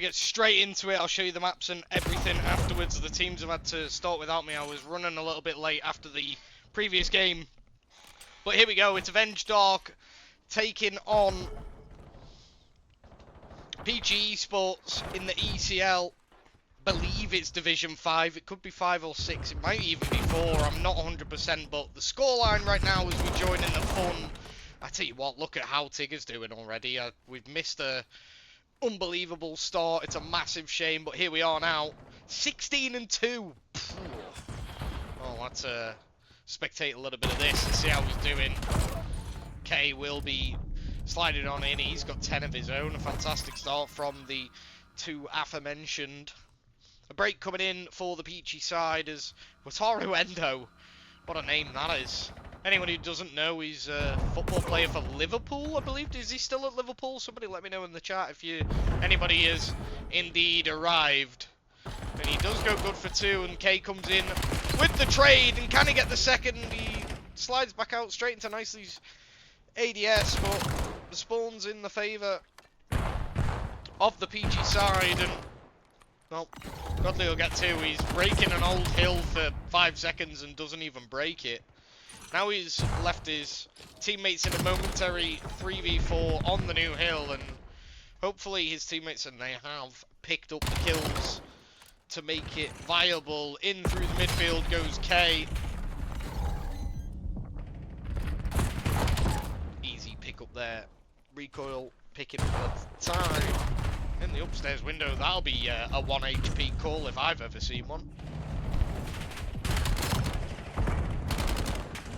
to get straight into it. I'll show you the maps and everything afterwards. The teams have had to start without me. I was running a little bit late after the previous game. But here we go. It's AVNG Dark taking on PEACHY ESPORTS in the ECL. Believe it's Division 5. It could be 5 or 6. It might even be 4. I'm not 100%. But the scoreline right now as we join in the fun. I tell you what, look at how Tigger's doing already. We've missed a unbelievable start. It's a massive shame, but here we are now. 16-2. Oh, let's spectate a little bit of this and see how he's doing. K will be sliding on in. He's got 10 of his own. A fantastic start from the two aforementioned. A break coming in for the PEACHY side as Wataru Endo. What a name that is. Anyone who doesn't know, he's a football player for Liverpool, I believe. Is he still at Liverpool? Somebody let me know in the chat if anybody is indeed arrived. And he does go good for 2, and K comes in with the trade, and can he get the second? He slides back out straight into Nicely's ADS, but the spawn's in the favour of the PEACHY side, and well, Godley will get 2. He's breaking an old hill for 5 seconds and doesn't even break it. Now he's left his teammates in a momentary 3v4 on the new hill, and hopefully his teammates, and they have, picked up the kills to make it viable. In through the midfield goes K. Easy pick up there. Recoil picking up the time. In the upstairs window, that'll be a 1 HP call if I've ever seen one.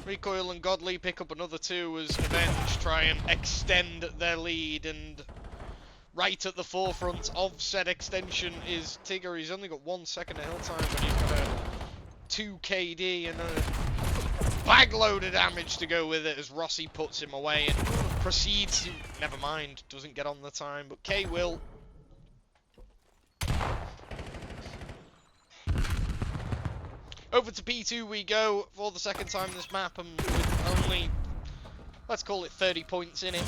Recoil and Godley pick up another 2 as AVNG try and extend their lead, and right at the forefront of said extension is Tigger. He's only got 1 second of hill time, but he's got a 2 KD and a bag load of damage to go with it as Rossi puts him away and proceeds to, never mind, doesn't get on the time, but K will. Over to P2 we go for the second time this map, and with only, let's call it 30 points in it.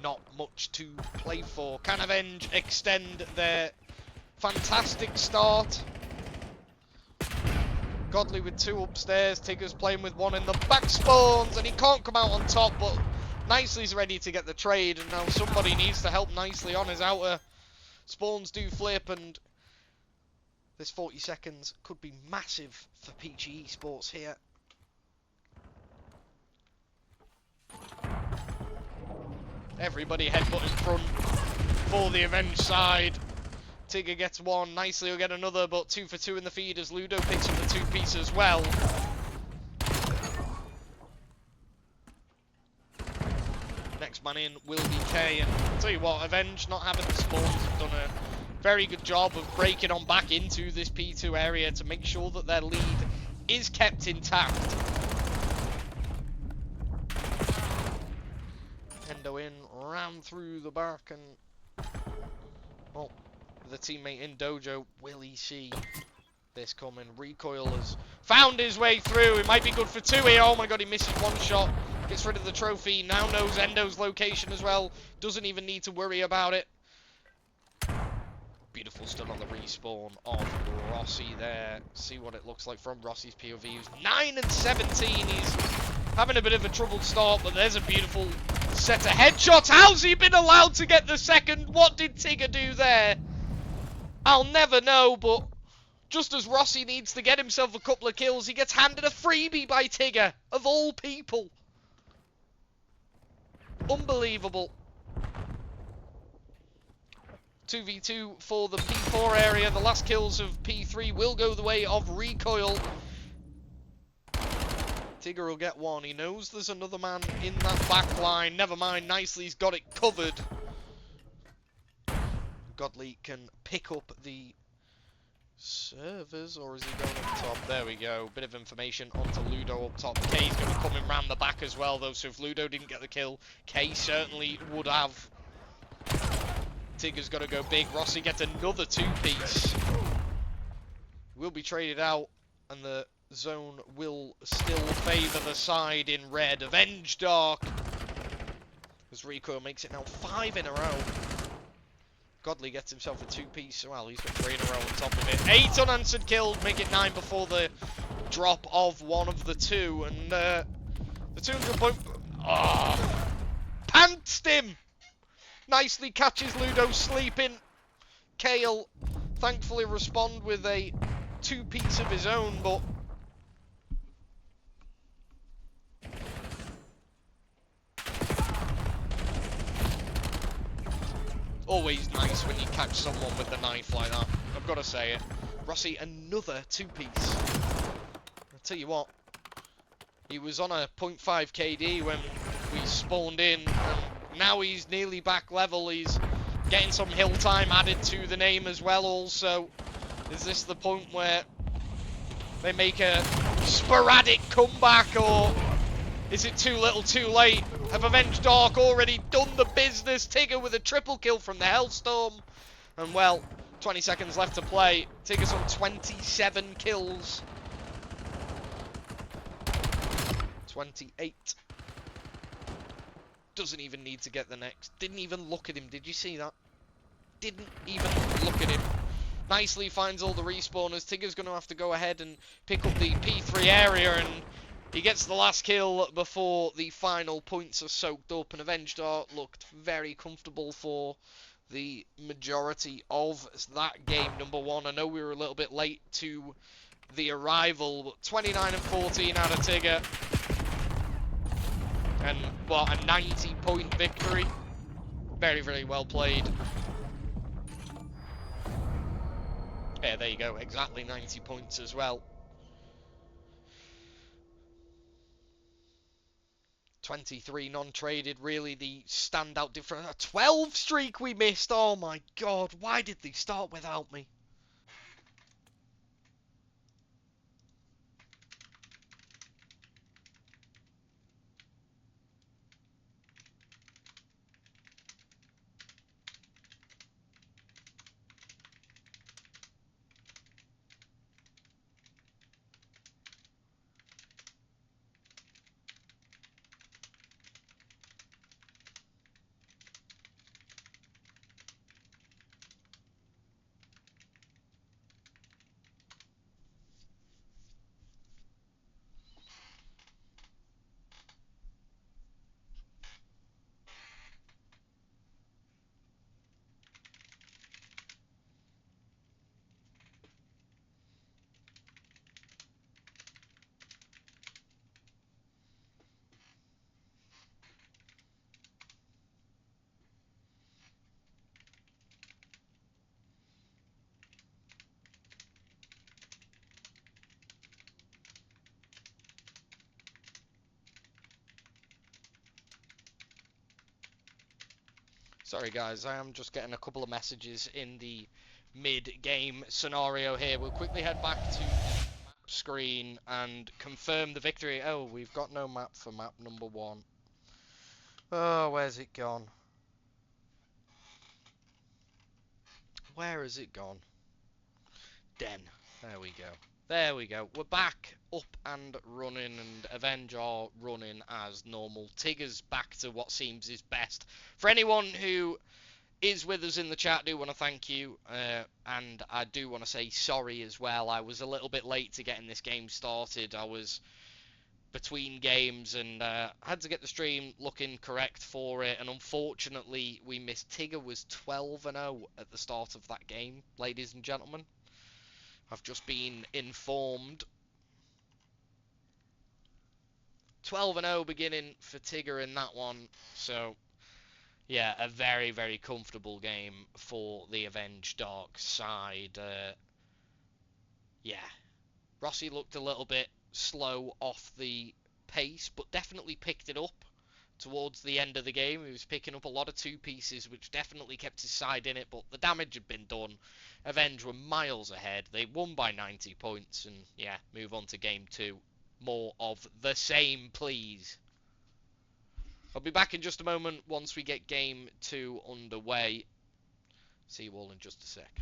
Not much to play for. Can AVNG extend their fantastic start? Godley with 2 upstairs. Tigger's playing with 1 in the back spawns, and he can't come out on top, but Nicely's ready to get the trade, and now somebody needs to help Nicely on his outer. Spawns do flip, and this 40 seconds could be massive for PEACHY ESPORTS here. Everybody headbutt in front for the AVNG side. Tigger gets 1, Nicely will get another, but 2 for 2 in the feed as Ludo picks up the 2-piece as well. Next man in will be K, and I'll tell you what, AVNG not having the spawns have done a very good job of breaking on back into this P2 area to make sure that their lead is kept intact. Endo in, ran through the back, and well, the teammate in Dojo, will he see this coming? Recoil has found his way through. It might be good for 2 here. Oh my god, he misses 1 shot. Gets rid of the trophy. Now knows Endo's location as well. Doesn't even need to worry about it. Beautiful stun on the respawn of Rossi there. See what it looks like from Rossi's POV. He's 9 and 17. He's having a bit of a troubled start, but there's a beautiful set of headshots. How's he been allowed to get the second? What did Tigger do there? I'll never know, but just as Rossi needs to get himself a couple of kills, he gets handed a freebie by Tigger, of all people. Unbelievable. 2v2 for the P4 area. The last kills of P3 will go the way of Recoil. Tigger will get 1. He knows there's another man in that back line. Never mind, Nicely's got it covered. Godley can pick up the servers, or is he going up top? There we go. Bit of information onto Ludo up top. K's going to come in round the back as well, though, so if Ludo didn't get the kill, K certainly would have. Tigger's got to go big. Rossi gets another 2-piece. Will be traded out, and the zone will still favour the side in red. AVNG Dark, as Recoil makes it now 5 in a row. Godley gets himself a two-piece. Well, he's got 3 in a row on top of it. 8 unanswered kills, make it 9 before the drop of one of the 2. And the 200 point... Oh, pantsed him! Nicely catches Ludo sleeping. Kale thankfully respond with a two-piece of his own, but... Always nice when you catch someone with the knife like that. I've got to say it. Rossi, another two-piece. I'll tell you what. He was on a 0.5 KD when we spawned in, and now he's nearly back level. He's getting some hill time added to the name as well also. Is this the point where they make a sporadic comeback, or is it too little too late? Have Avenged Dark already done the business? Tigger with a triple kill from the Hellstorm. And well, 20 seconds left to play. Tigger's on 27 kills. 28. Doesn't even need to get the next. Didn't even look at him. Did you see that? Didn't even look at him. Nicely finds all the respawners. Tigger's going to have to go ahead and pick up the P3 area, and he gets the last kill before the final points are soaked up. And Avenged Art looked very comfortable for the majority of that game, number 1. I know we were a little bit late to the arrival, but 29 and 14 out of Tigger. And, what, a 90-point victory. Very, very well played. Yeah, there you go. Exactly 90 points as well. 23 non-traded, really the standout difference. A 12 streak we missed. Oh my god, why did they start without me? Sorry guys, I am just getting a couple of messages in the mid-game scenario here. We'll quickly head back to the map screen and confirm the victory. Oh, we've got no map for map number 1. Oh, where's it gone? Where has it gone? Den. There we go. There we go. We're back up and running, and Avenge are running as normal. Tigger's back to what seems his best. For anyone who is with us in the chat, I do want to thank you, and I do want to say sorry as well. I was a little bit late to getting this game started. I was between games and had to get the stream looking correct for it, and unfortunately we missed. Tigger was 12-0 at the start of that game, ladies and gentlemen. I've just been informed. 12-0 beginning for Tigger in that one. So, yeah, a very, very comfortable game for the Avenged Dark side. Yeah, Rossi looked a little bit slow off the pace, but definitely picked it up towards the end of the game. He was picking up a lot of two pieces, which definitely kept his side in it, but the damage had been done. Avenge were miles ahead. They won by 90 points, and yeah, move on to game 2. More of the same, please. I'll be back in just a moment once we get game 2 underway. See you all in just a sec.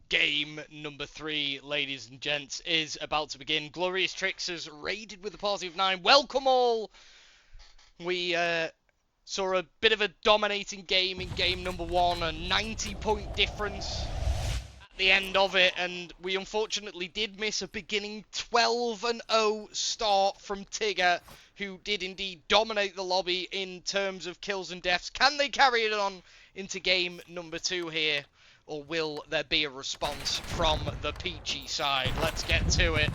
Game number 3, ladies and gents, is about to begin. Glorious Tricksers raided with a party of 9. Welcome all! We saw a bit of a dominating game in game number 1, a 90-point difference at the end of it, and we unfortunately did miss a beginning 12-0 start from Tigger, who did indeed dominate the lobby in terms of kills and deaths. Can they carry it on into game number 2 here? Or will there be a response from the Peachy side? Let's get to it.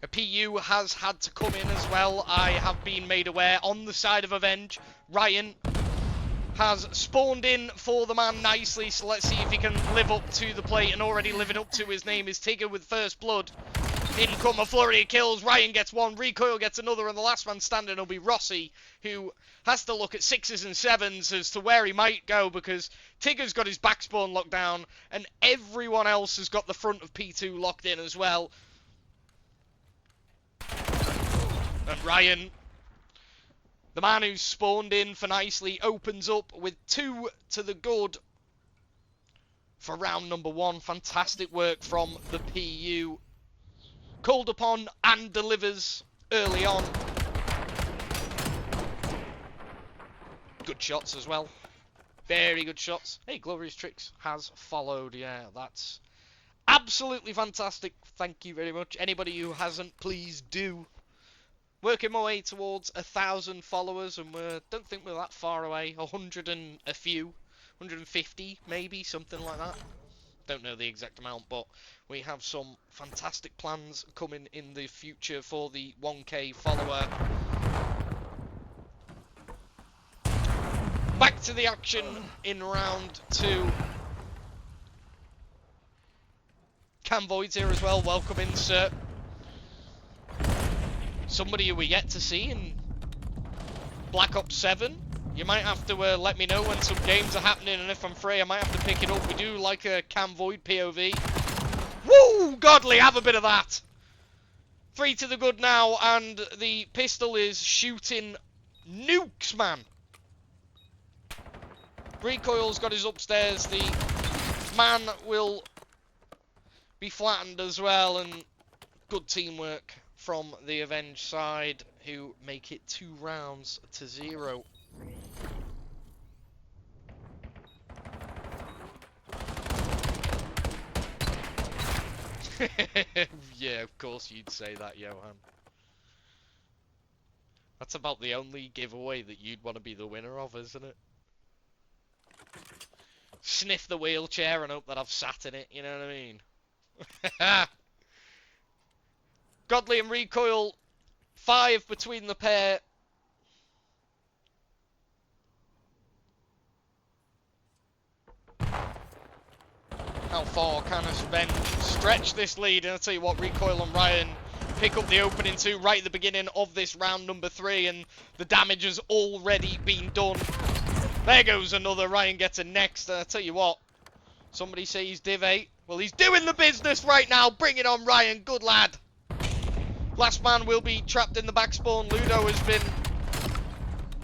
A PU has had to come in as well. I have been made aware on the side of AVNG. Ryan has spawned in for the man nicely. So let's see if he can live up to the plate. And already living up to his name is Tigger with first blood. In come a flurry of kills. Ryan gets one. Recoil gets another. And the last man standing will be Rossi, who has to look at 6s and 7s as to where he might go, because Tigger's got his back spawn locked down and everyone else has got the front of P2 locked in as well. And Ryan, the man who's spawned in for nicely, opens up with 2 to the good for round number 1. Fantastic work from the PU. Called upon and delivers early on. Good shots as well. Very good shots. Hey, Glorious Tricks has followed. Yeah, that's absolutely fantastic. Thank you very much. Anybody who hasn't, please do. Working my way towards 1,000 followers, and don't think we're that far away. 100 and a few. 150, maybe, something like that. Don't know the exact amount, but we have some fantastic plans coming in the future for the 1K follower. Back to the action in round 2. Cam Void's here as well. Welcome in, sir. Somebody who we yet to see in Black Ops 7. You might have to let me know when some games are happening, and if I'm free, I might have to pick it up. We do like a Cam Void POV. Woo! Godly, have a bit of that. 3 to the good now, and the pistol is shooting nukes, man. Recoil's got his upstairs. The man will be flattened as well, and good teamwork from the AVNG side, who make it 2 rounds to 0. Yeah, of course you'd say that, Johan. That's about the only giveaway that you'd want to be the winner of, isn't it? Sniff the wheelchair and hope that I've sat in it, you know what I mean? Godley and Recoil, 5 between the pair. How far can AVNG stretch this lead? And I'll tell you what, Recoil and Ryan pick up the opening 2 right at the beginning of this round number 3, and the damage has already been done. There goes another. Ryan gets a next. And I'll tell you what, somebody say he's Div 8. Well, he's doing the business right now. Bring it on, Ryan. Good lad. Last man will be trapped in the back spawn. Ludo has been...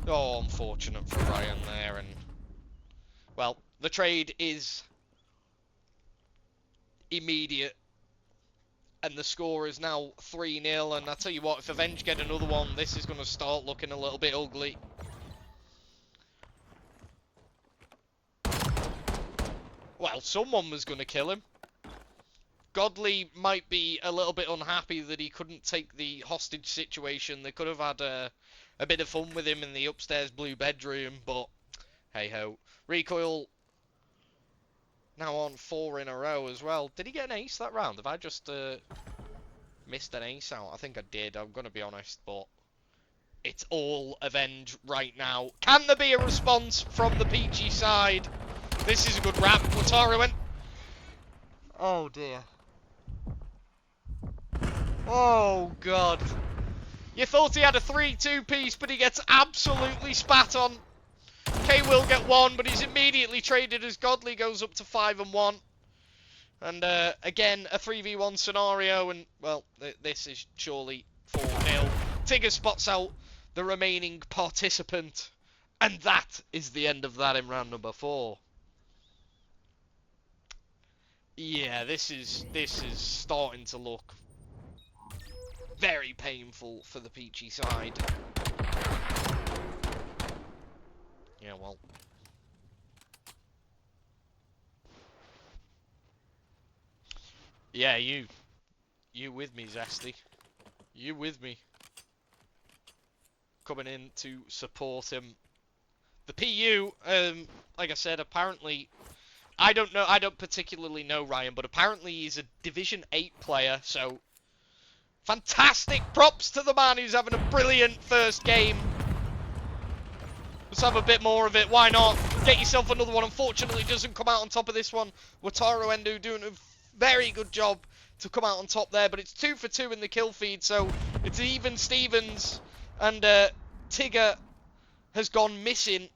Oh, unfortunate for Ryan there. And well, the trade is immediate. And the score is now 3-0. And I tell you what, if AVNG get another one, this is going to start looking a little bit ugly. Well, someone was going to kill him. Godley might be a little bit unhappy that he couldn't take the hostage situation. They could have had a bit of fun with him in the upstairs blue bedroom, but hey-ho. Recoil now on 4 in a row as well. Did he get an ace that round? Have I just missed an ace out? I think I did, I'm going to be honest, but it's all AVNG right now. Can there be a response from the Peachy side? This is a good wrap. Wataru went... Oh, dear. Oh, God. You thought he had a 3-2 piece, but he gets absolutely spat on. K will get 1, but he's immediately traded as Godley goes up to 5 and 1. And, again, a 3v1 scenario, and, well, this is surely 4-0. Tigger spots out the remaining participant, and that is the end of that in round number 4. Yeah, this is starting to look very painful for the Peachy side. Yeah, well. Yeah, you with me, Zesty. You with me. Coming in to support him. The PU, like I said, apparently... I don't know, I don't particularly know Ryan, but apparently he's a Division 8 player, so fantastic props to the man who's having a brilliant first game. Let's have a bit more of it, why not? Get yourself another one. Unfortunately, doesn't come out on top of this one. Wataru Endo doing a very good job to come out on top there, but it's 2 for 2 in the kill feed, so it's even Stevens, and Tigger has gone missing.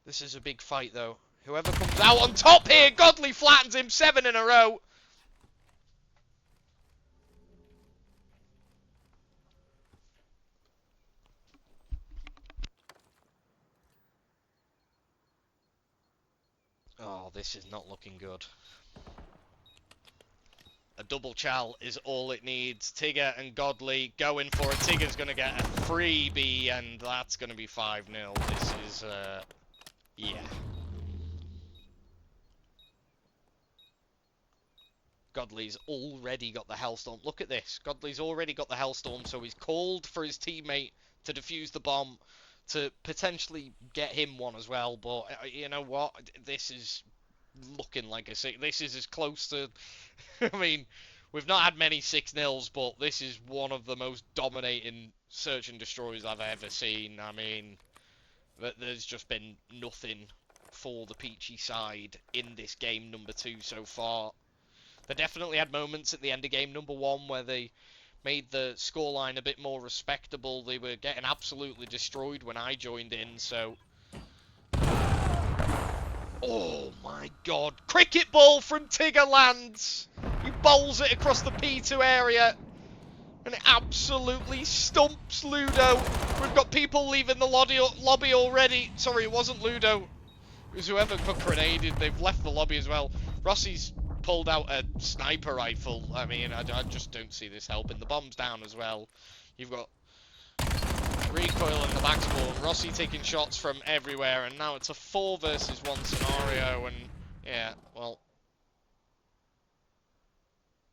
This is a big fight, though. Whoever comes out on top here, Godley flattens him 7 in a row. Oh, this is not looking good. A double chal is all it needs. Tigger and Godley going for it. Tigger's going to get a freebie, and that's going to be 5-0. This is, yeah. Godley's already got the Hellstorm. Look at this. Godley's already got the Hellstorm, so he's called for his teammate to defuse the bomb to potentially get him one as well. But you know what? This is looking like this is as close to... I mean, we've not had many 6-0s, but this is one of the most dominating search and destroys I've ever seen. I mean, there's just been nothing for the Peachy side in this game number 2 so far. They definitely had moments at the end of game number 1 where they made the scoreline a bit more respectable. They were getting absolutely destroyed when I joined in, so... Oh my god. Cricket ball from Tigger lands! He bowls it across the P2 area, and it absolutely stumps Ludo. We've got people leaving the lobby already. Sorry, it wasn't Ludo. was whoever got grenaded. They've left the lobby as well. Rossi's pulled out a sniper rifle. I mean, I just don't see this helping. The bomb's down as well. You've got Recoil in the back spawn. Rossi taking shots from everywhere, and now it's a 4 versus 1 scenario, and yeah, well,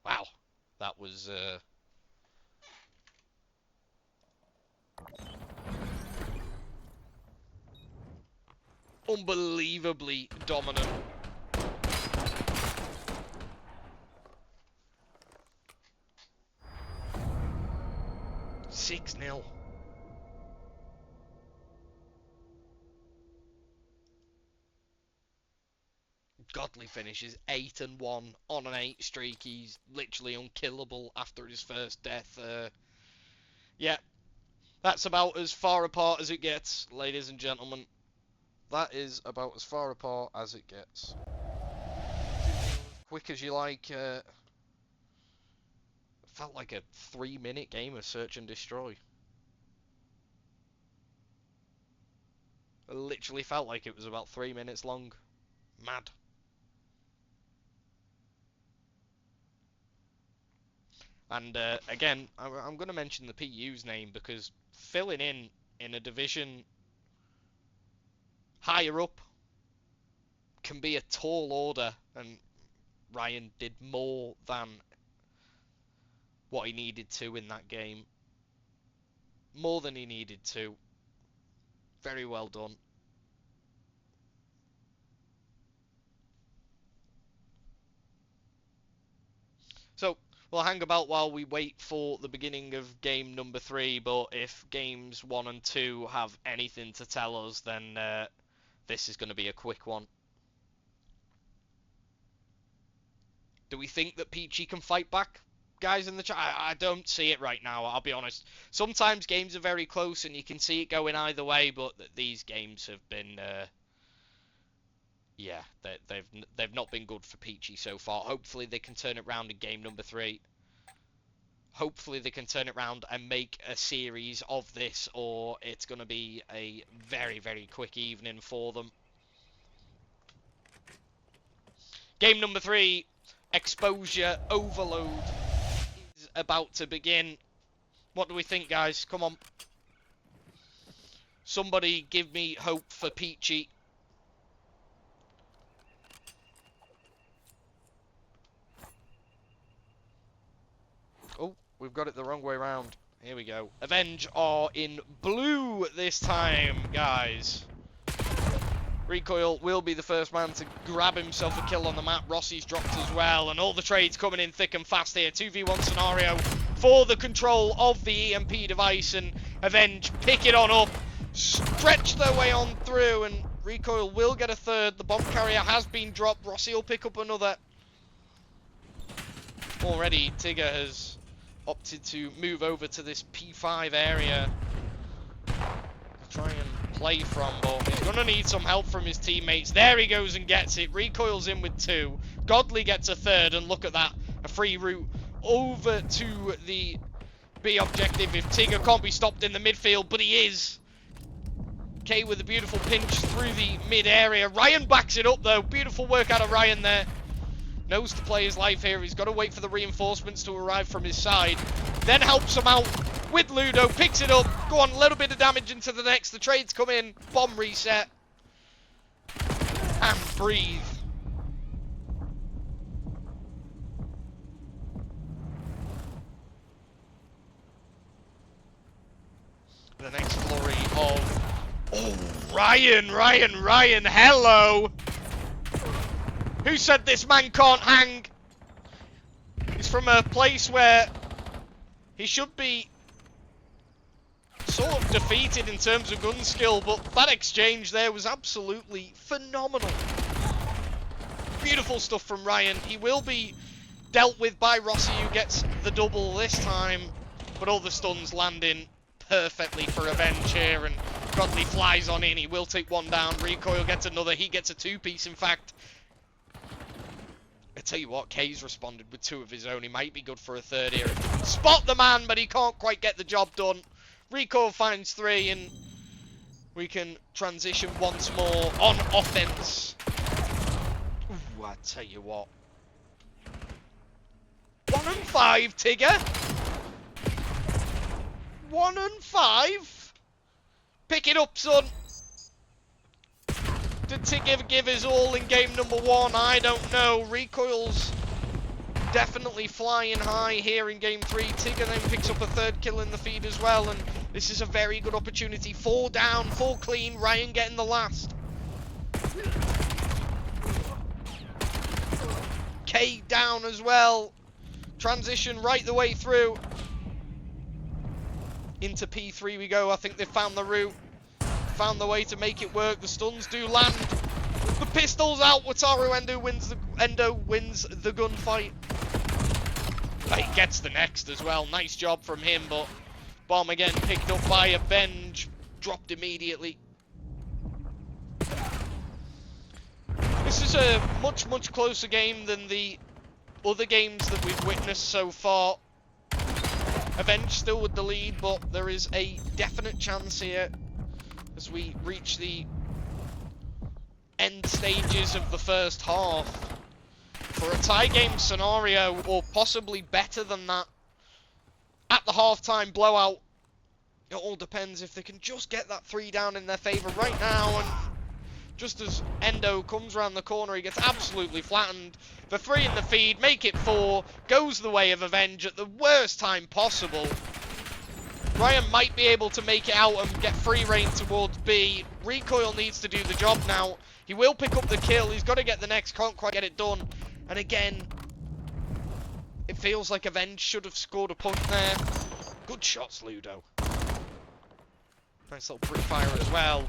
wow, that was unbelievably dominant. Six 0. Godly finishes 8-1 on an 8 streak. He's literally unkillable after his first death. Yeah, that's about as far apart as it gets, ladies and gentlemen. That is about as far apart as it gets. Quick as you like. Felt like a 3-minute game of search and destroy. It literally felt like it was about 3 minutes long. Mad. And again, I'm going to mention the PU's name because filling in a division higher up can be a tall order, and Ryan did more than what he needed to in that game. More than he needed to. Very well done. So, we'll hang about while we wait for the beginning of game number 3, but if games 1 and 2 have anything to tell us, then this is going to be a quick one. Do we think that Peachy can fight back? Guys in the chat, I don't see it right now, I'll be honest. Sometimes games are very close and you can see it going either way, but these games have been... yeah, they've not been good for Peachy so far. Hopefully they can turn it around in game number 3. Hopefully they can turn it around and make a series of this, or it's going to be a very, very quick evening for them. Game number 3, exposure overload, is about to begin. What do we think, guys? Come on. Somebody give me hope for Peachy. Oh, we've got it the wrong way around. Here we go. AVNG are in blue this time, guys. Recoil will be the first man to grab himself a kill on the map. Rossi's dropped as well, and all the trades coming in thick and fast here. 2v1 scenario for the control of the EMP device, and AVNG pick it on up, stretch their way on through, and Recoil will get a third. The bomb carrier has been dropped. Rossi will pick up another. Already, Tigger has opted to move over to this P5 area to try and play from, but he's going to need some help from his teammates. There he goes and gets it. Recoils in with 2. Godly gets a third, and look at that. A free route over to the B objective if Tigger can't be stopped in the midfield, but he is. K with a beautiful pinch through the mid area. Ryan backs it up though. Beautiful work out of Ryan there. Knows to play his life here. He's got to wait for the reinforcements to arrive from his side. Then helps him out with Ludo. Picks it up. Go on, a little bit of damage into the next. The trades come in. Bomb reset. And breathe. The next flurry of... Oh, Ryan, hello! Who said this man can't hang? He's from a place where he should be sort of defeated in terms of gun skill, but that exchange there was absolutely phenomenal. Beautiful stuff from Ryan. He will be dealt with by Rossi, who gets the double this time, but all the stuns landing perfectly for AVNG here, and Godly flies on in. He will take one down. Recoil gets another. He gets a 2-piece, in fact. I tell you what, K's responded with 2 of his own. He might be good for a third here. Spot the man, but he can't quite get the job done. Recoil finds 3, and we can transition once more on offense. Ooh, I tell you what. 1 and 5, Tigger. 1 and 5. Pick it up, son. Did Tigger give his all in game number 1? I don't know. Recoil's definitely flying high here in game 3. Tigger then picks up a 3rd kill in the feed as well, and this is a very good opportunity. 4 down, 4 clean. Ryan getting the last. K down as well. Transition right the way through. Into P3 we go. I think they've found the route. Found the way to make it work. The stuns do land. The pistol's out. Wataru Endo wins the gunfight. He gets the next as well. Nice job from him, but bomb again picked up by AVNG. Dropped immediately. This is a much closer game than the other games that we've witnessed so far. AVNG still with the lead, but there is a definite chance here as we reach the end stages of the first half for a tie game scenario, or possibly better than that at the halftime blowout. It all depends if they can just get that 3 down in their favour right now. And just as Endo comes around the corner, he gets absolutely flattened. The 3 in the feed, make it 4, goes the way of AVNG at the worst time possible. Ryan might be able to make it out and get free reign towards B. Recoil needs to do the job now. He will pick up the kill. He's got to get the next. Can't quite get it done. And again, it feels like AVNG should have scored a point there. Good shots, Ludo. Nice little pre-fire as well.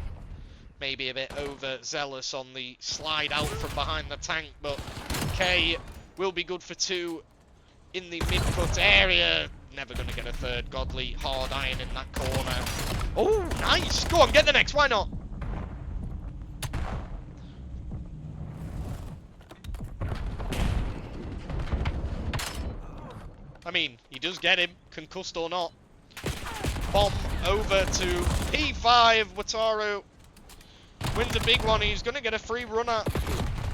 Maybe a bit overzealous on the slide out from behind the tank, but K will be good for 2 in the mid-cut area. Never going to get a 3rd. Godly hard iron in that corner. Oh, nice. Go on, get the next. Why not? I mean, he does get him, concussed or not. Bomb over to P5. Wataru wins a big one. He's going to get a free run at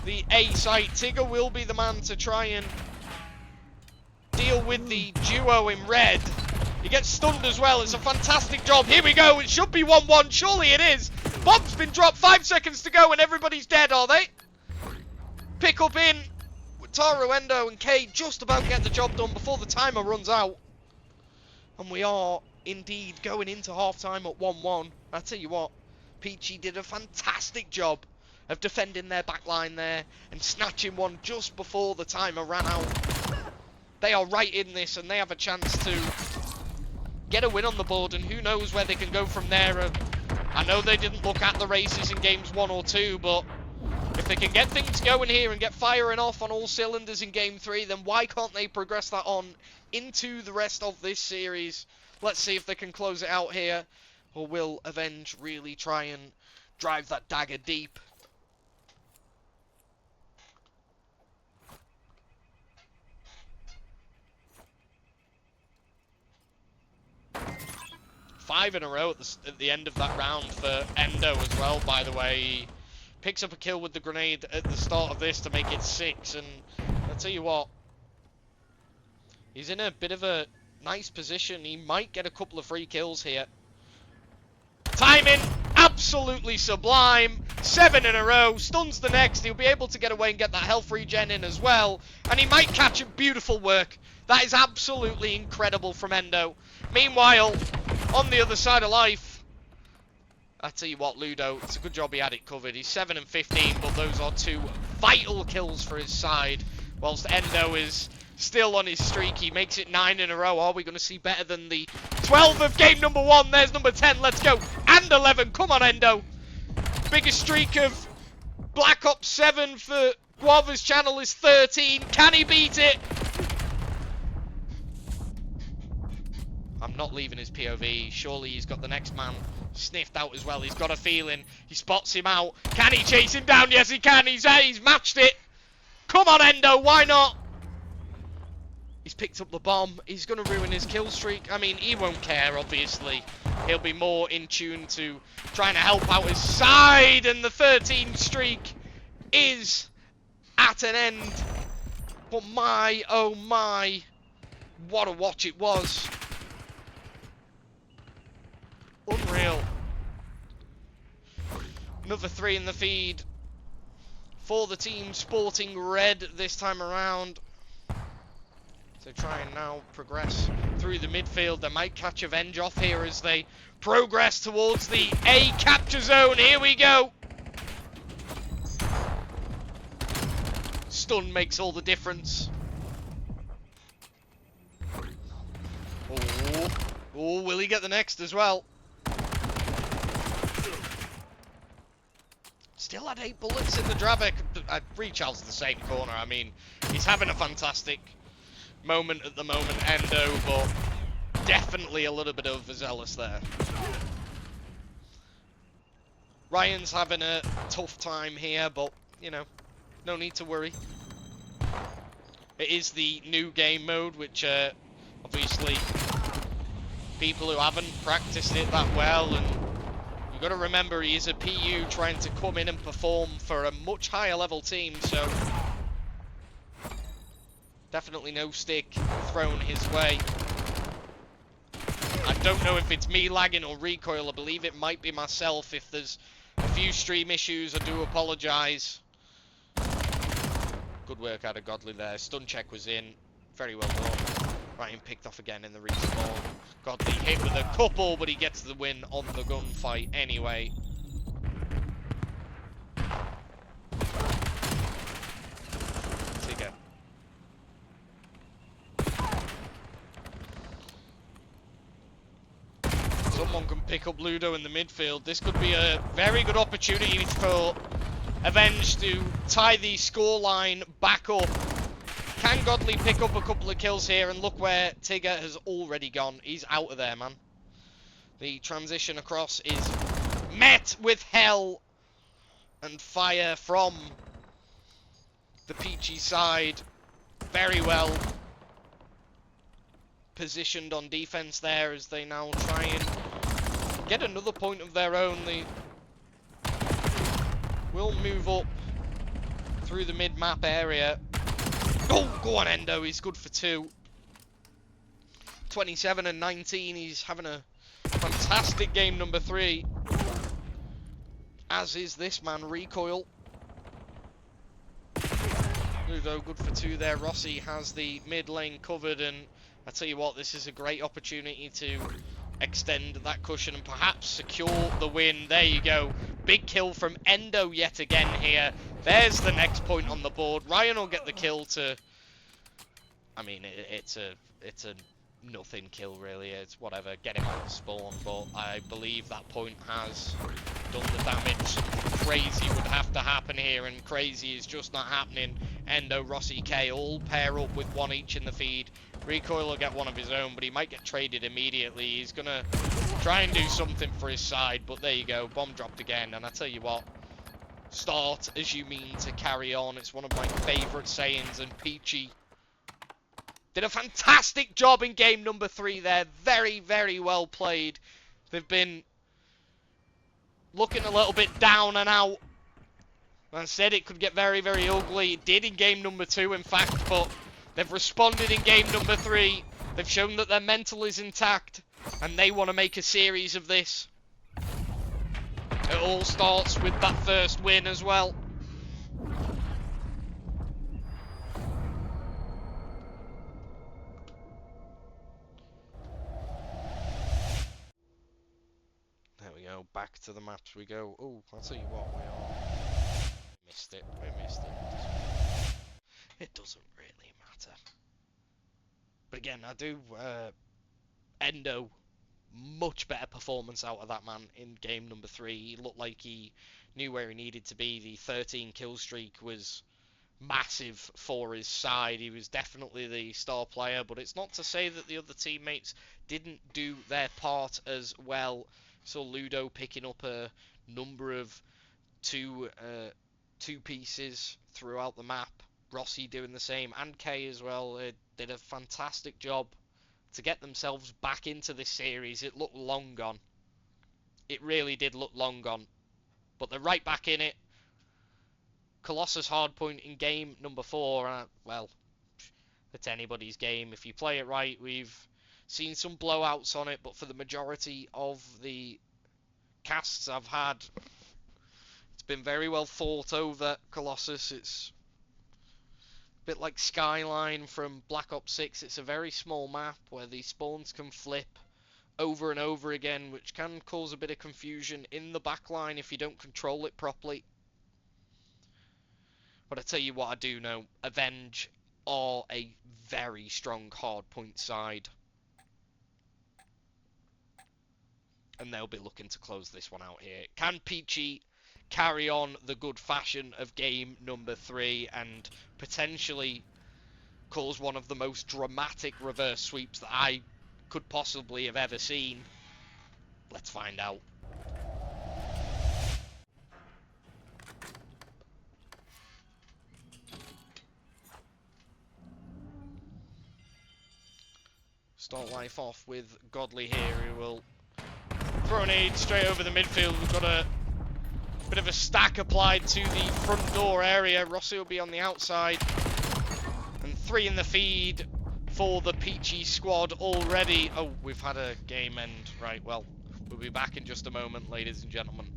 the A site. Tigger will be the man to try and deal with the duo in red. He gets stunned as well. It's a fantastic job. Here we go. It should be 1-1. Surely it is. Bomb's been dropped. 5 seconds to go and everybody's dead, are they? Pick up in. Wataru Endo and K just about get the job done before the timer runs out. And we are indeed going into half-time at 1-1. I tell you what, Peachy did a fantastic job of defending their backline there and snatching one just before the timer ran out. They are right in this and they have a chance to get a win on the board, and who knows where they can go from there. I know they didn't look at the races in games 1 or 2, but if they can get things going here and get firing off on all cylinders in game 3, then why can't they progress that on into the rest of this series? Let's see if they can close it out here, or will AVNG really try and drive that dagger deep? Five in a row at the end of that round for Endo as well, by the way. He picks up a kill with the grenade at the start of this to make it 6, and I'll tell you what, he's in a bit of a nice position. He might get a couple of free kills here. Timing, absolutely sublime. 7 in a row, stuns the next. He'll be able to get away and get that health regen in as well, and he might catch it. Beautiful work. That is absolutely incredible from Endo. Meanwhile, on the other side of life, I tell you what, Ludo, it's a good job he had it covered. He's 7 and 15, but those are 2 vital kills for his side, whilst Endo is still on his streak. He makes it 9 in a row. Are we going to see better than the 12 of game number 1? There's number 10. Let's go. And 11. Come on, Endo. Biggest streak of Black Ops 7 for Guava's channel is 13. Can he beat it? I'm not leaving his POV. Surely he's got the next man sniffed out as well. He's got a feeling. He spots him out. Can he chase him down? Yes, he can. He's matched it. Come on, Endo. Why not? He's picked up the bomb. He's going to ruin his kill streak. I mean, he won't care, obviously. He'll be more in tune to trying to help out his side, and the 13 streak is at an end. But my, oh my, what a watch it was. Unreal. Another 3 in the feed for the team sporting red this time around. So try and now progress through the midfield. They might catch AVNG off here as they progress towards the A capture zone. Here we go. Stun makes all the difference. Oh, will he get the next as well? Still had 8 bullets in the Dravik. RECOIL's the same corner. I mean, he's having a fantastic moment at the moment, Endo, but definitely a little bit overzealous there. Ryan's having a tough time here, but, you know, no need to worry. It is the new game mode, which, obviously, people who haven't practiced it that well, and you've got to remember he is a PU trying to come in and perform for a much higher level team, so definitely no stick thrown his way. I don't know if it's me lagging or RECOIL. I believe it might be myself. If there's a few stream issues, I do apologise. Good work out of Godly there. Stun check was in. Very well done. Ryan picked off again in the respawn. Godly hit with a couple, but he gets the win on the gunfight anyway. Someone can pick up Ludo in the midfield. This could be a very good opportunity for AVNG to tie the scoreline back up. Can Godly pick up a couple of kills here? And look where Tigger has already gone. He's out of there, man. The transition across is met with hell and fire from the Peachy side. Very well positioned on defense there as they now try and get another point of their own. They will move up through the mid-map area. Oh, go on, Endo. He's good for 2. 27 and 19. He's having a fantastic game number 3. As is this man, RECOIL. Ludo good for 2 there. Rossi has the mid lane covered, and I tell you what, this is a great opportunity to extend that cushion and perhaps secure the win. There you go. Big kill from Endo yet again here. There's the next point on the board. Ryan will get the kill to... I mean, it's a nothing kill, really. It's whatever. Get him out of spawn. But I believe that point has done the damage. Crazy would have to happen here, and crazy is just not happening. Endo, Rossi, K all pair up with 1 each in the feed. RECOIL will get one of his own, but he might get traded immediately. He's going to try and do something for his side, but there you go. Bomb dropped again, and I tell you what, start as you mean to carry on. It's one of my favourite sayings, and Peachy did a fantastic job in game number 3 there. Very, very well played. They've been looking a little bit down and out. I said it could get very, very ugly. It did in game number 2, in fact, but they've responded in game number 3. They've shown that their mental is intact, and they want to make a series of this. It all starts with that first win as well. There we go, back to the maps we go. Oh, I'll tell you what, we missed it. We missed it. It doesn't really matter. But again, I do Endo, much better performance out of that man in game number 3. He looked like he knew where he needed to be. The 13 kill streak was massive for his side. He was definitely the star player, but it's not to say that the other teammates didn't do their part as well. So Ludo picking up a number of two pieces throughout the map. Rossi doing the same, and Kay as well. They did a fantastic job to get themselves back into this series. It looked long gone. It really did look long gone. But they're right back in it. Colossus hardpoint in game number 4. Well, it's anybody's game. If you play it right, we've seen some blowouts on it, but for the majority of the casts I've had, it's been very well thought over. Colossus, it's a bit like Skyline from Black Ops 6. It's a very small map where the spawns can flip over and over again, which can cause a bit of confusion in the backline if you don't control it properly. But I tell you what I do know, AVNG are a very strong hardpoint side. And they'll be looking to close this one out here. Can PEACHY carry on the good fashion of game number 3 and potentially cause one of the most dramatic reverse sweeps that I could possibly have ever seen? Let's find out. Start life off with Godly here, who will throw an aid straight over the midfield. We've got a bit of a stack applied to the front door area. Rossi will be on the outside. And 3 in the feed for the PEACHY squad already. Oh, we've had a game end. Right, well, we'll be back in just a moment, ladies and gentlemen.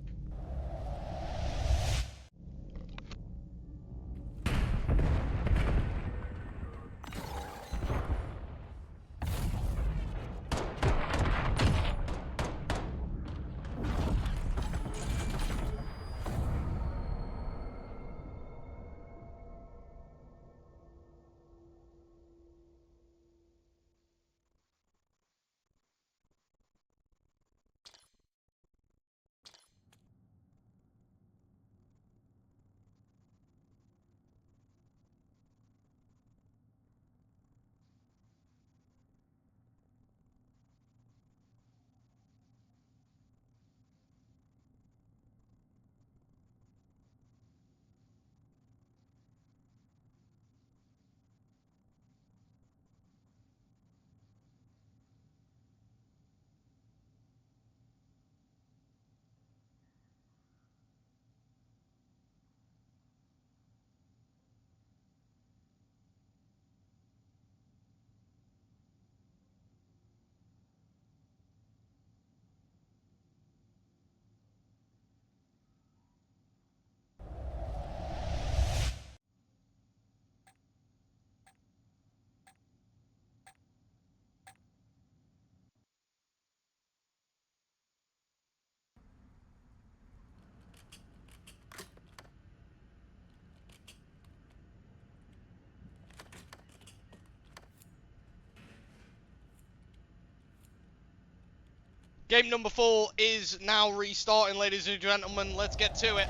Game number 4 is now restarting, ladies and gentlemen. Let's get to it.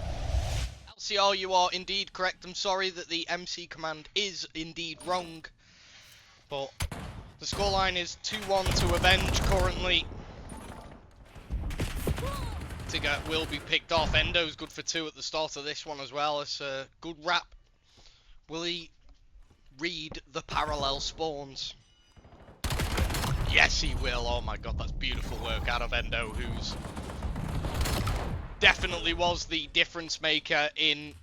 LCR, you are indeed correct. I'm sorry that the MC command is indeed wrong. But the scoreline is 2-1 to AVNG currently. Tigger will be picked off. Endo's good for 2 at the start of this one as well. It's a good wrap. Will he read the parallel spawns? Yes, he will. Oh my god, that's beautiful work out of Endo, who's definitely was the difference maker in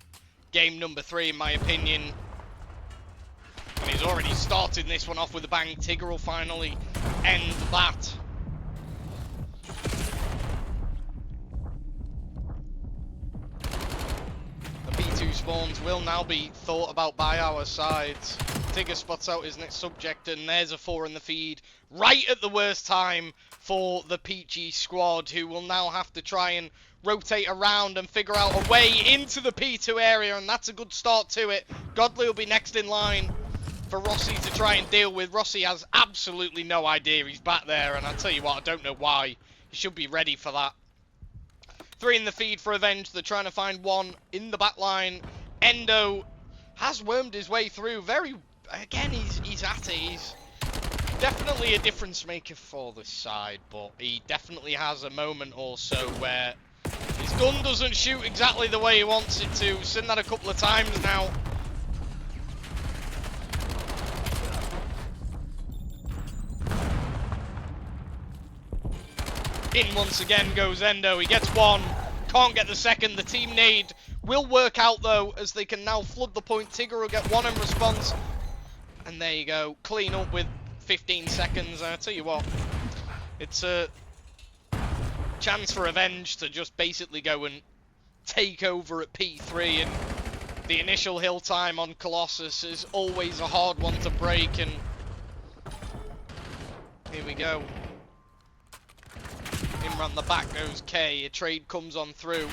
game number 3, in my opinion. And he's already started this one off with a bang. Tigger will finally end that. The B2 spawns will now be thought about by our sides. Tigger spots out his next subject, and there's a 4 in the feed. Right at the worst time for the PEACHY squad, who will now have to try and rotate around and figure out a way into the P2 area, and that's a good start to it. Godly will be next in line for Rossi to try and deal with. Rossi has absolutely no idea he's back there, and I'll tell you what, I don't know why. He should be ready for that. 3 in the feed for AVNG. They're trying to find 1 in the back line. Endo has wormed his way through. Again, he's at it. He's definitely a difference maker for this side, but he definitely has a moment or so where his gun doesn't shoot exactly the way he wants it to. We've seen that a couple of times now. In once again goes Endo. He gets one. Can't get the second. The team nade will work out, though, as they can now flood the point. Tigger will get one in response. And there you go. Clean up with 15 seconds. I tell you what, it's a chance for AVNG to just basically go and take over at P3. And the initial hill time on Colossus is always a hard one to break. And here we go. In round the back goes K. A trade comes on through.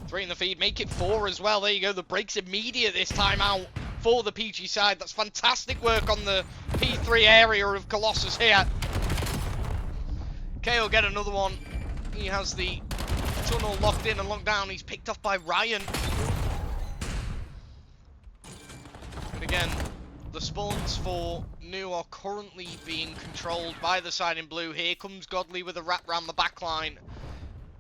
Three in the feed, make it 4 as well. There you go. The break's immediate this time out for the PEACHY side. That's fantastic work on the P3 area of Colossus here. K will get another one. He has the tunnel locked in and locked down. He's picked off by Ryan. But again, the spawns for New are currently being controlled by the side in blue. Here comes Godly with a wrap round the back line.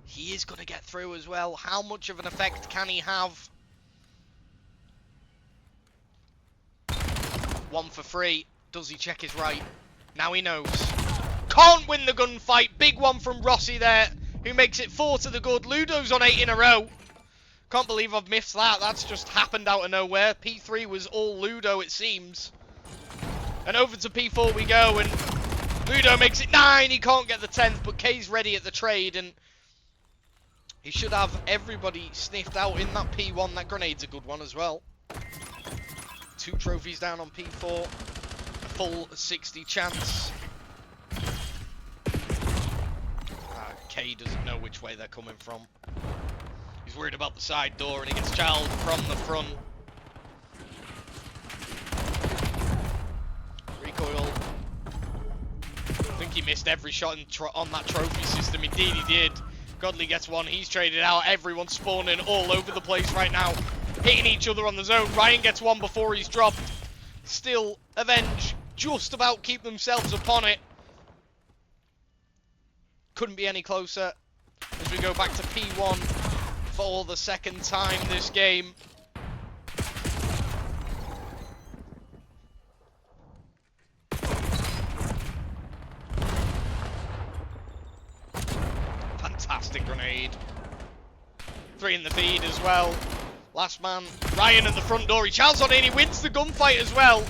He is going to get through as well. How much of an effect can he have? 1 for 3. Does he check his right? Now he knows. Can't win the gunfight. Big one from Rossi there, who makes it 4 to the good. Ludo's on 8 in a row. Can't believe I've missed that. That's just happened out of nowhere. P3 was all Ludo, it seems. And over to P4 we go, and Ludo makes it 9. He can't get the 10th, but K's ready at the trade, and he should have everybody sniffed out in that P1. That grenade's a good one as well. 2 trophies down on P4. A full 60 chance. K doesn't know which way they're coming from. He's worried about the side door, and he gets Child from the front. Recoil. I think he missed every shot on that trophy system. Indeed he did. Godly gets one. He's traded out. Everyone's spawning all over the place right now, hitting each other on the zone. Ryan gets one before he's dropped. Still, AVNG just about keep themselves upon it. Couldn't be any closer as we go back to P1 for the second time this game. Fantastic grenade. 3 in the feed as well. Last man, Ryan at the front door. He chowds on in, he wins the gunfight as well.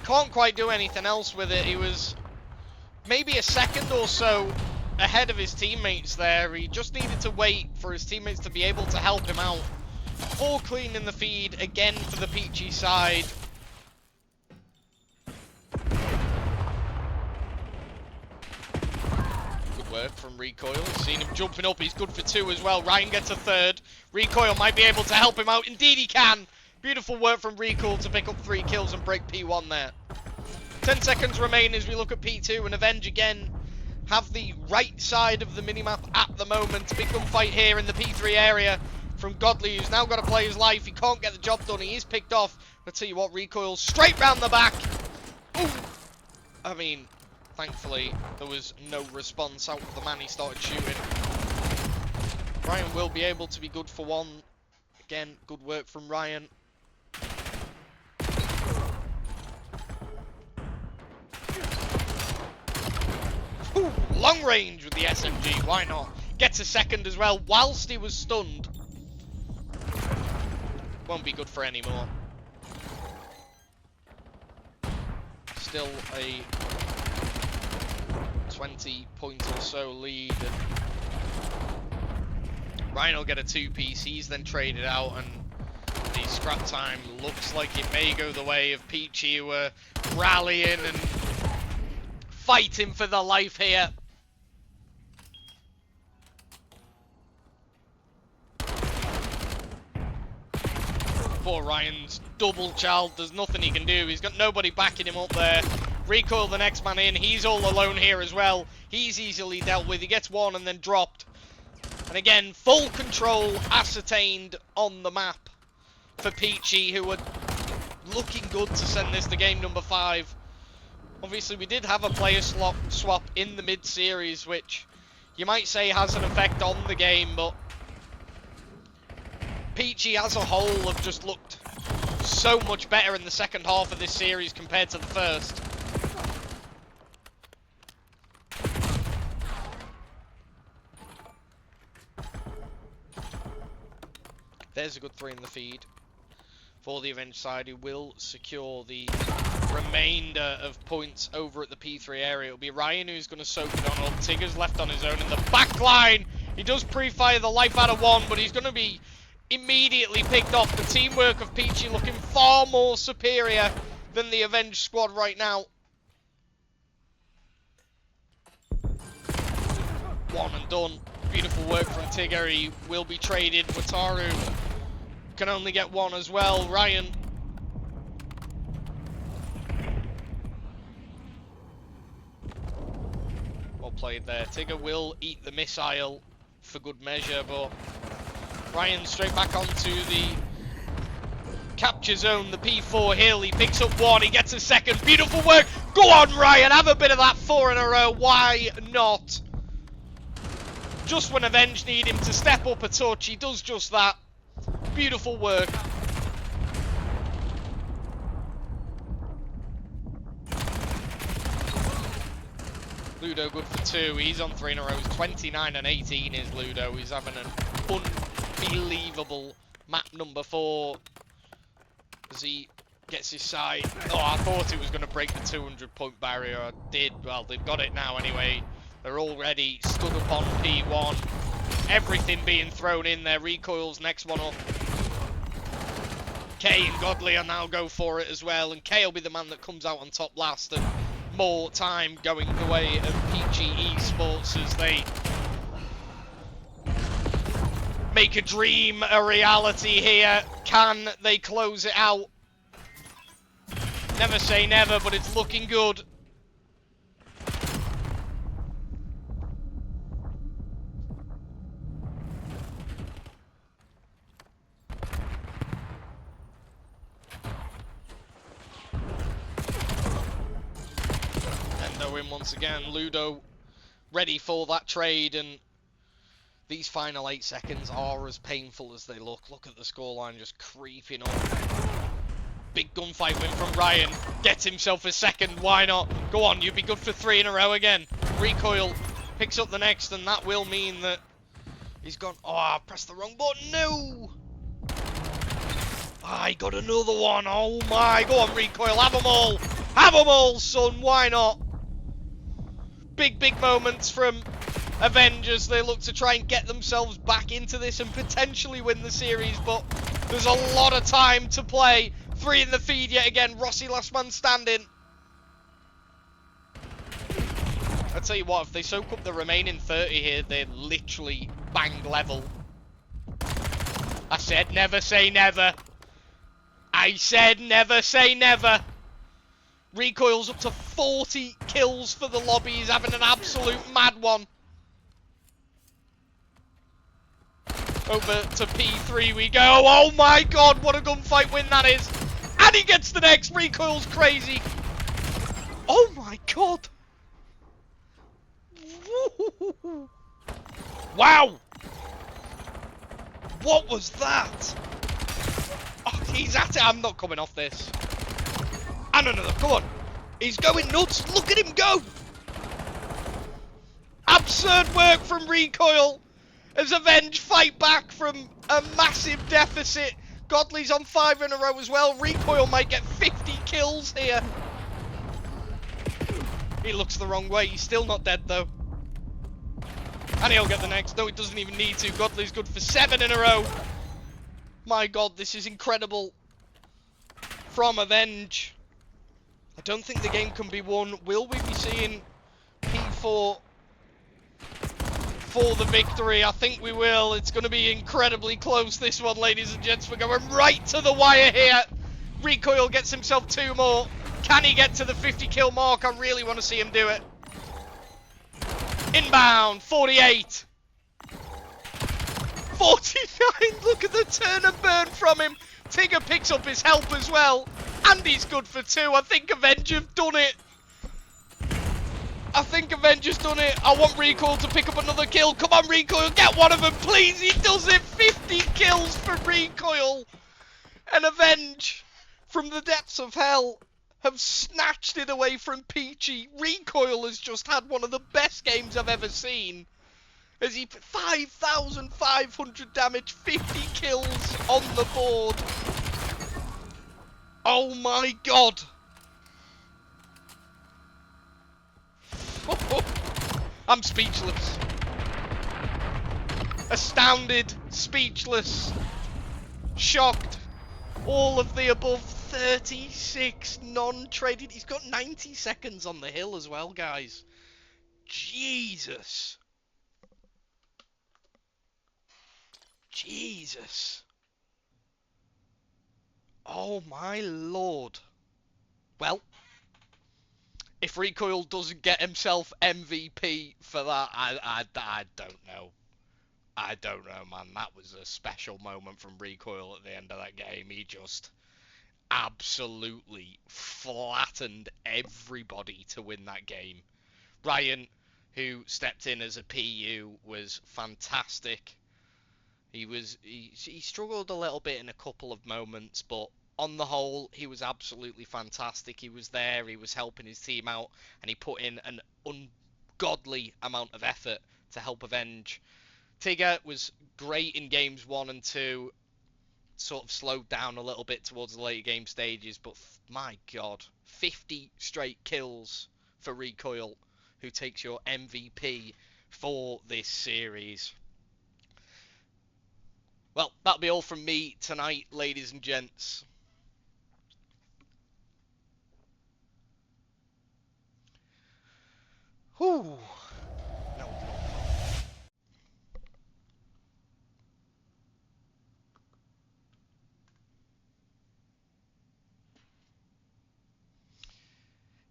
Can't quite do anything else with it. He was maybe a second or so ahead of his teammates there. He just needed to wait for his teammates to be able to help him out. 4 clean in the feed again for the PEACHY side. Good work from Recoil. Seen him jumping up. He's good for 2 as well. Ryan gets a 3rd. Recoil might be able to help him out. Indeed he can. Beautiful work from Recoil to pick up 3 kills and break P1 there. 10 seconds remain as we look at P2, and AVNG again have the right side of the minimap at the moment. Big gunfight here in the P3 area from Godly, who's now got to play his life. He can't get the job done. He is picked off. I'll tell you what, Recoil straight round the back. Ooh. I mean, thankfully, there was no response out of the man he started shooting. Ryan will be able to be good for 1. Again, good work from Ryan. Ooh, long range with the SMG, why not? Gets a 2nd as well, whilst he was stunned. Won't be good for any more. Still a 20-point or so lead. And Ryan will get a 2-piece, he's then traded out, and the scrap time looks like it may go the way of PEACHY, who are rallying and fighting for their life here. Poor Ryan's double child. There's nothing he can do. He's got nobody backing him up there. Recoil the next man in. He's all alone here as well. He's easily dealt with. He gets 1 and then dropped. And again, full control ascertained on the map for PEACHY, who are looking good to send this to game number 5. Obviously, we did have a player swap in the mid-series, which you might say has an effect on the game, but PEACHY as a whole have just looked so much better in the second half of this series compared to the first. There's a good 3 in the feed for the Avenged side, who will secure the remainder of points over at the P3 area. It'll be Ryan who's going to soak it on up. Tigger's left on his own in the back line. He does pre-fire the life out of one, but he's going to be immediately picked off. The teamwork of Peachy looking far more superior than the Avenged squad right now. One and done. Beautiful work from Tigger. He will be traded. Wataru can only get one as well. Ryan. Well played there. Tigger will eat the missile for good measure, but Ryan straight back onto the capture zone, the P4 hill. He picks up one, he gets a second. Beautiful work. Go on, Ryan. Have a bit of that 4 in a row. Why not? Just when Avenge need him to step up a touch, he does just that. Beautiful work. Ludo good for 2. He's on 3 in a row. 29 and 18 is Ludo. He's having an unbelievable map number 4 as he gets his side. Oh, I thought it was going to break the 200-point barrier. I did. Well, they've got it now anyway. They're already stood up on P1. Everything being thrown in there. Recoil's next one up. Kay and Godley are now go for it as well. And Kay will be the man that comes out on top last. And more time going the way of PEACHY ESPORTS as they make a dream a reality here. Can they close it out? Never say never, but it's looking good. In once again, Ludo ready for that trade, and these final 8 seconds are as painful as they look. Look at the scoreline just creeping up. Big gunfight win from Ryan. Gets himself a second, why not? Go on, you'd be good for 3 in a row again. Recoil picks up the next, and that will mean that he's gone. Oh, I pressed the wrong button, no! I got another one, oh my, go on Recoil, have them all! Have them all, son, why not? Big moments from Avengers. They look to try and get themselves back into this and potentially win the series, but there's a lot of time to play. 3 in the feed yet again. Rossi last man standing. I tell you what, if they soak up the remaining 30 here, they're literally bang level. I said never say never. I said never say never. Recoil's up to 40 kills for the lobby. He's having an absolute mad one. Over to P3 we go. Oh my god, what a gunfight win that is. And he gets the next. Recoil's crazy. Oh my god. Wow. What was that? Oh, he's at it. I'm not coming off this. And another, come on. He's going nuts. Look at him go. Absurd work from Recoil as Avenge fight back from a massive deficit. Godley's on 5 in a row as well. Recoil might get 50 kills here. He looks the wrong way. He's still not dead though. And he'll get the next. No, he doesn't even need to. Godley's good for 7 in a row. My god, this is incredible. From Avenge. I don't think the game can be won. Will we be seeing P4 for the victory? I think we will. It's going to be incredibly close, this one, ladies and gents. We're going right to the wire here. Recoil gets himself 2 more. Can he get to the 50 kill mark? I really want to see him do it. Inbound, 48. 49. Look at the turn and burn from him. Tigger picks up his help as well. And he's good for 2. I think Avenge have done it. I think Avenger's done it. I want Recoil to pick up another kill. Come on, Recoil, get one of them, please. He does it. 50 kills for Recoil. And Avenge from the depths of hell have snatched it away from Peachy. Recoil has just had one of the best games I've ever seen. As he 5,500 damage, 50 kills on the board. Oh my god. I'm speechless. Astounded, speechless, shocked. All of the above. 36 non-traded. He's got 90 seconds on the hill as well, guys. Jesus. Jesus. Oh my lord. Well, if Recoil doesn't get himself MVP for that, I don't know. I don't know, man. That was a special moment from Recoil at the end of that game. He just absolutely flattened everybody to win that game. Ryan, who stepped in as a PU, was fantastic. He struggled a little bit in a couple of moments, but on the whole, he was absolutely fantastic. He was there, he was helping his team out, and he put in an ungodly amount of effort to help avenge. Tigger was great in games 1 and 2, sort of slowed down a little bit towards the later game stages, but my god, 50 straight kills for Recoil, who takes your MVP for this series. Well, that'll be all from me tonight, ladies and gents. Whew. No.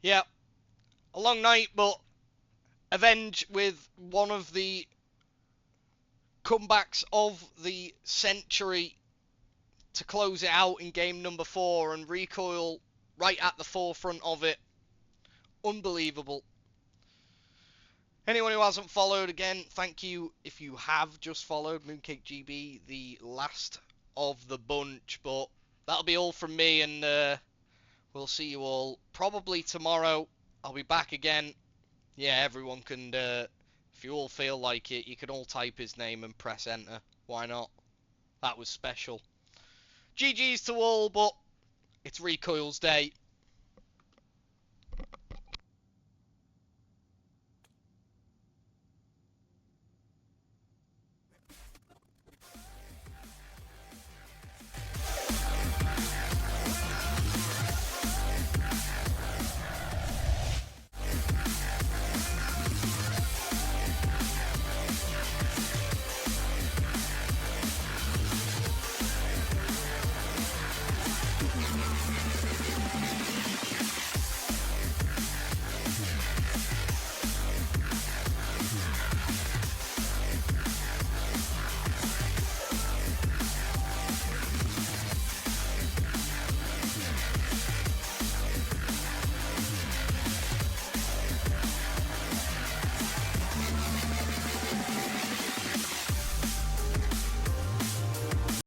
Yeah, a long night, but Avenge with one of the comebacks of the century to close it out in game number 4, and Recoil right at the forefront of it. Unbelievable. Anyone who hasn't followed, again, thank you if you have just followed Mooncake GB, the last of the bunch, but that'll be all from me, and we'll see you all probably tomorrow. I'll be back again. Yeah, everyone can, if you all feel like it, you can all type his name and press enter. Why not? That was special. GG's to all, but it's Recoil's day.